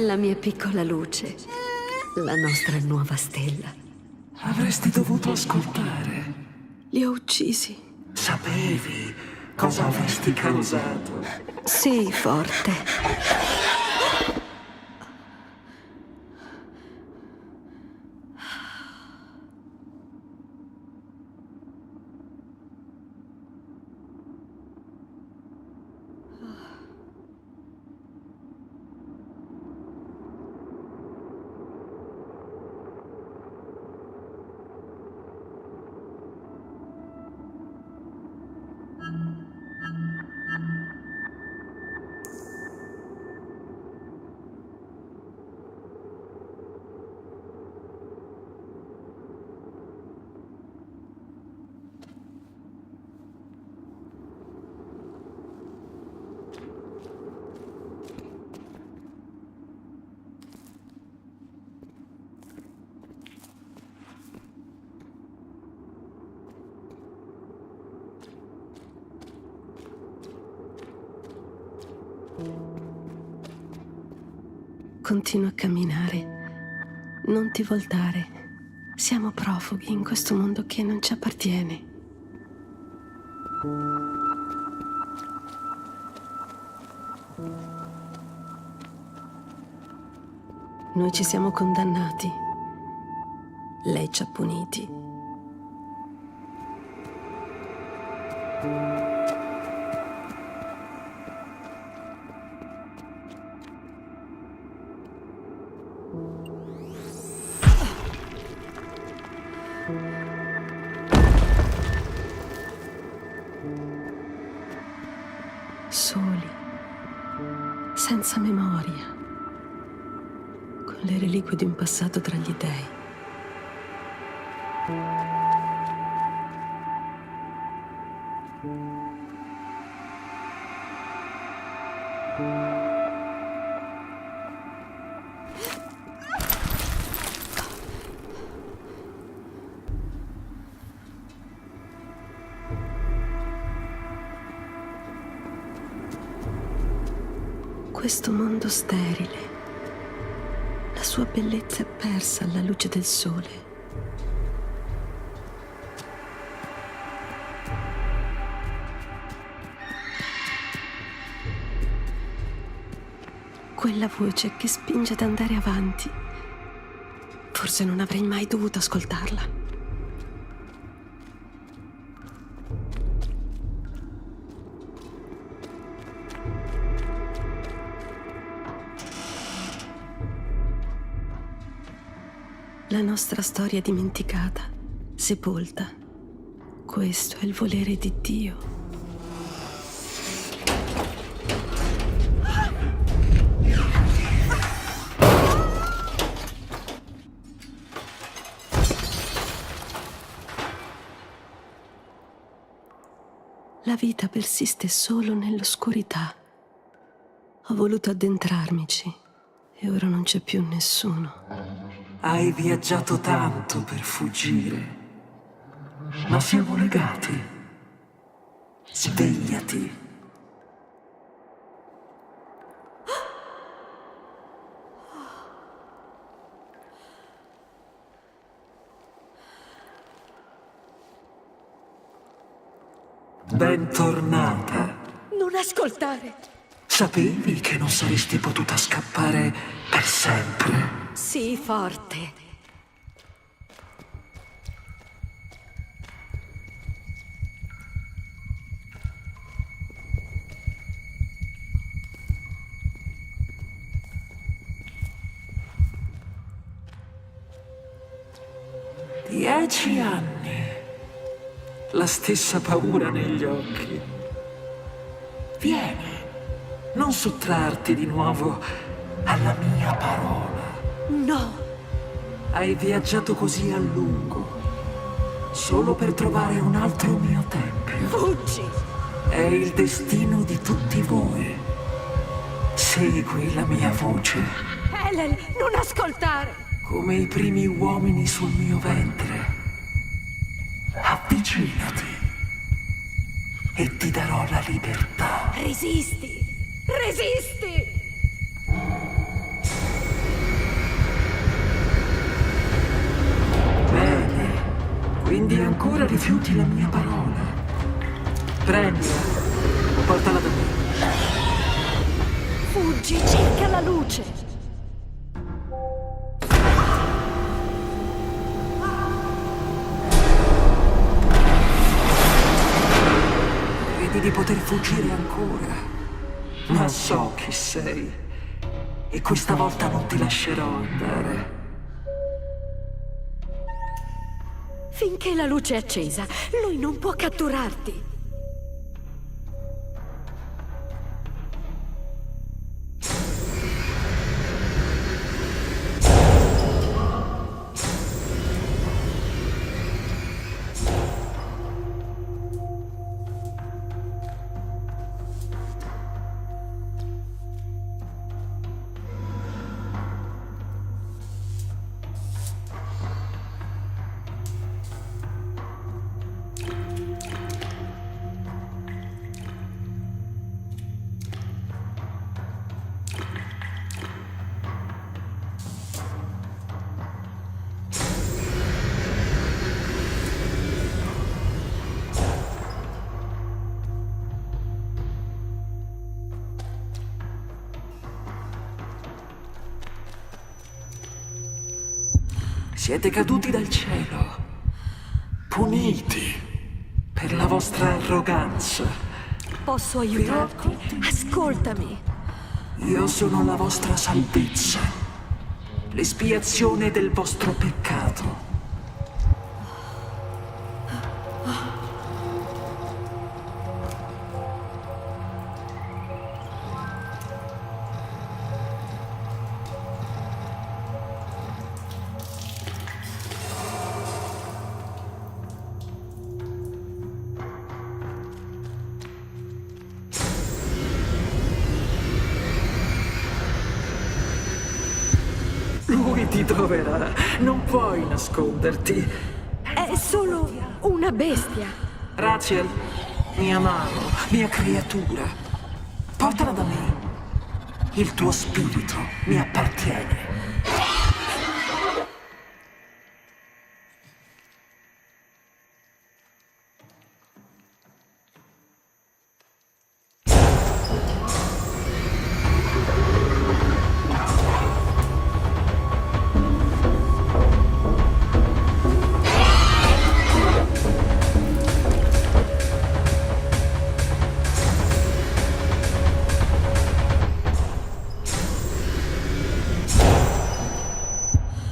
La mia piccola luce. La nostra nuova stella. Avresti dovuto ascoltare. Li ho uccisi. Sapevi cosa avresti causato. Sii forte. Continua a camminare. Non ti voltare. Siamo profughi in questo mondo che non ci appartiene. Noi ci siamo condannati. Lei ci ha puniti. Soli, senza memoria, con le reliquie di un passato tra gli dèi. Questo mondo sterile, la sua bellezza è persa alla luce del sole. Quella voce che spinge ad andare avanti. Forse non avrei mai dovuto ascoltarla. La nostra storia dimenticata, sepolta. Questo è il volere di Dio. La vita persiste solo nell'oscurità. Ho voluto addentrarmici e ora non c'è più nessuno. Hai viaggiato tanto per fuggire, ma siamo legati. Svegliati. Bentornata. Non ascoltare! Sapevi che non saresti potuta scappare per sempre? Sii forte. Dieci anni. La stessa paura negli occhi. Vieni, non sottrarti di nuovo alla mia parola. No! Hai viaggiato così a lungo, solo per trovare un altro mio tempio. Fuggi! È il destino di tutti voi. Segui la mia voce. Helen, non ascoltare! Come i primi uomini sul mio ventre. Avvicinati e ti darò la libertà. Resisti! Resisti! Quindi ancora rifiuti la mia parola. Prendila, portala da me. Fuggi, cerca la luce. Credi di poter fuggire ancora, ma so chi sei e questa volta non ti lascerò andare. Finché la luce è accesa, lui non può catturarti. Siete caduti dal cielo, puniti per la vostra arroganza. Posso aiutarti? Ascoltami. Io sono la vostra salvezza, l'espiazione del vostro peccato. Lui ti troverà, non puoi nasconderti. È solo una bestia. Rachel, mia mano, mia creatura, portala da me. Il tuo spirito mi appartiene.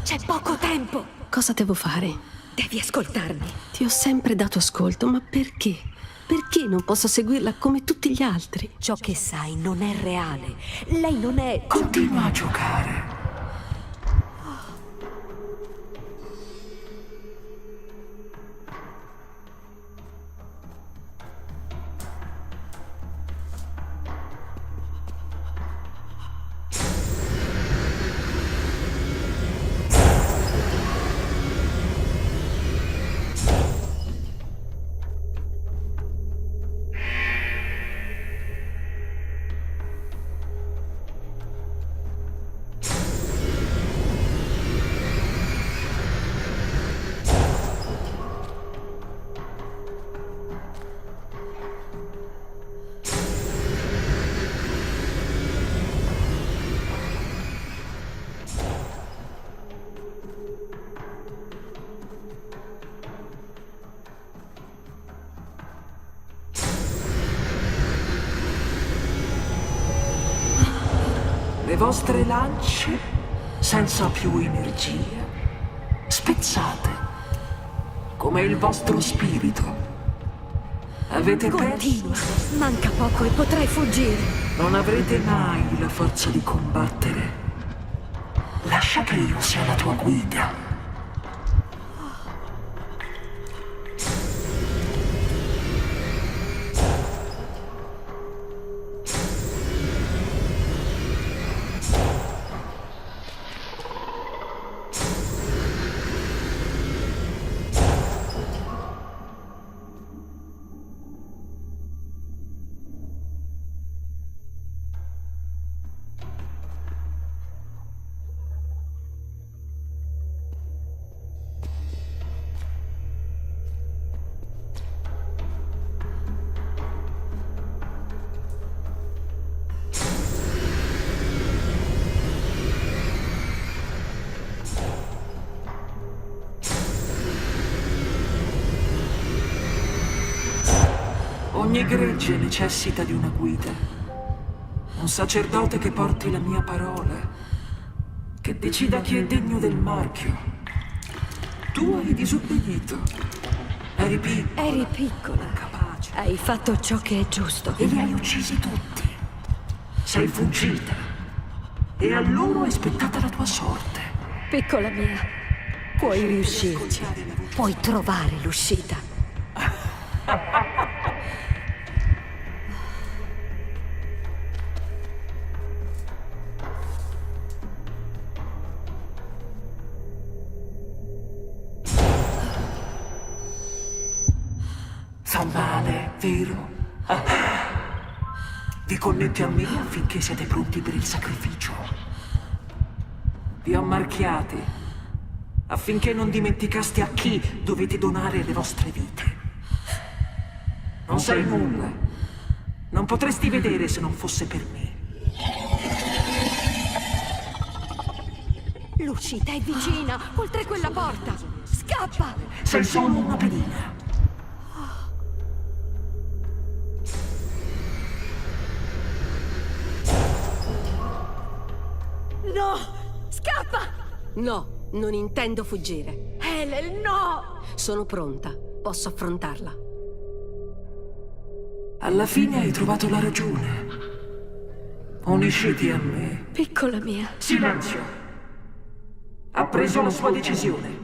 C'è poco tempo. Cosa devo fare? Devi ascoltarmi. Ti ho sempre dato ascolto, ma perché? Perché non posso seguirla come tutti gli altri? Ciò che sai non è reale. Lei non è... Continua a giocare. Le vostre lance, senza più energia, spezzate, come il vostro spirito. Avete perso? Continua. Manca poco e potrai fuggire. Non avrete mai la forza di combattere. Lascia che io sia la tua guida. Ogni gregge necessita di una guida. Un sacerdote che porti la mia parola, che decida chi è degno del marchio. Tu hai disobbedito. Eri piccolo. Eri piccola. Capace. Hai fatto ciò che è giusto. E li hai uccisi tutti. Sei fuggita. E a loro è spettata la tua sorte. Piccola mia, puoi riuscirci. Puoi trovare l'uscita. Fa male, vero? Vi connetti a me affinché siate pronti per il sacrificio. Vi ho marchiati affinché non dimenticaste a chi dovete donare le vostre vite. Non sei nulla. Non potresti vedere se non fosse per me. L'uscita è vicina, oltre quella porta. Scappa! Sei solo una pedina. No! Scappa! No, non intendo fuggire. Helen, no! Sono pronta. Posso affrontarla. Alla fine hai trovato la ragione. Unisciti a me. Piccola mia. Silenzio! Ha preso la sua decisione.